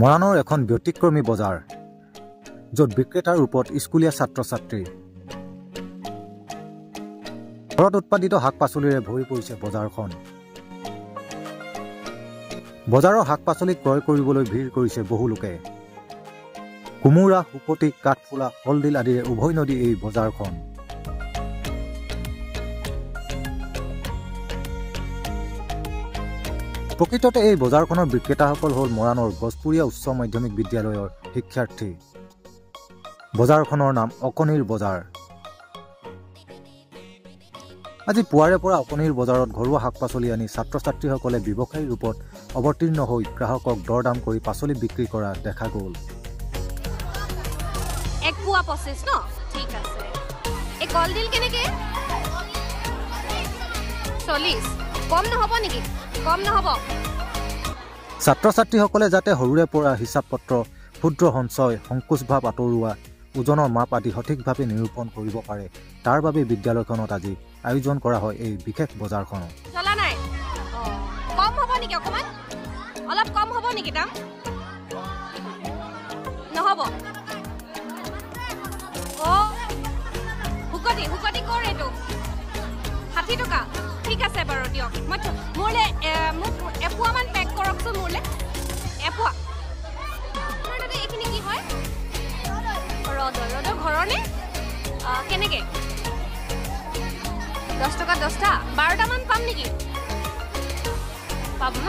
মৰাণৰ এখন ব্যতিক্ৰমী বজাৰ য'ত বিক্ৰেতাৰ ৰূপত স্কুলীয়া ছাত্ৰ-ছাত্ৰী ঘৰত উৎপাদিত শাক-পাচলিৰে ভৰি পৰিছে বজাৰখন। বজাৰৰ শাক-পাচলি ক্ৰয় কৰিবলৈ ভিৰ কৰিছে বহু লোকে। কোমোৰা, শুকতি, কাঠফুলা, কলডিল আদিৰে উভৈনদী এই বজাৰখন। প্ৰকৃততে এই বজাৰখনৰ বিক্ৰেতাসকল হ'ল মৰাণৰ গছপুৰীয়া উচ্চ মাধ্যমিক বিদ্যালয়ৰ শিক্ষাৰ্থী। বজাৰখনৰ নাম অকণিৰ বজাৰ। আজি পুৱাৰে পৰা অকণিৰ বজাৰত ঘৰুৱা শাক-পাচলি আনি ছাত্ৰ-ছাত্ৰীসকলে ব্যৱসায়ী ৰূপত অৱতীৰ্ণ হৈ গ্ৰাহকক দৰদাম কৰি পাচলি বিক্ৰী কৰা দেখা গ'ল। এক পোৱা 25 ন? ঠিক আছে। এই কলডিল কেনেকে? 40। কম নহব নেকি? কম নহব। ছাত্ৰ-ছাত্ৰীসকলে যাতে সৰুৰে পৰা হিচাপ পত্ৰ, ক্ষুদ্ৰ সঞ্চয়, সংকোচ ভাৱ আঁতৰোৱা, ওজনৰ মাপ আদি সঠিকভাৱে নিৰূপণ কৰিব পাৰে, তাৰ বাবে বিদ্যালয়খনত আজি আয়োজন কৰা হয় এই বিশেষ বজাৰখন। চলা নাই? কম হ'ব নেকি অকমান? অলপ কম হ'ব নেকি দাম? নহব। শুকতি কৰ এইটো? 60 টকা। ঠিক আছে বাৰু দিয়ক। মোৰলে মোক এপোৱামান পেক কৰকচোন মোৰলে। এপোৱা। আপোনাৰ এইখিনি কি হয়? ৰদৰ ঘৰৰ নে? কেনেকে? 10 টকা 10টা? 12টামান পাম নেকি? পাব ন?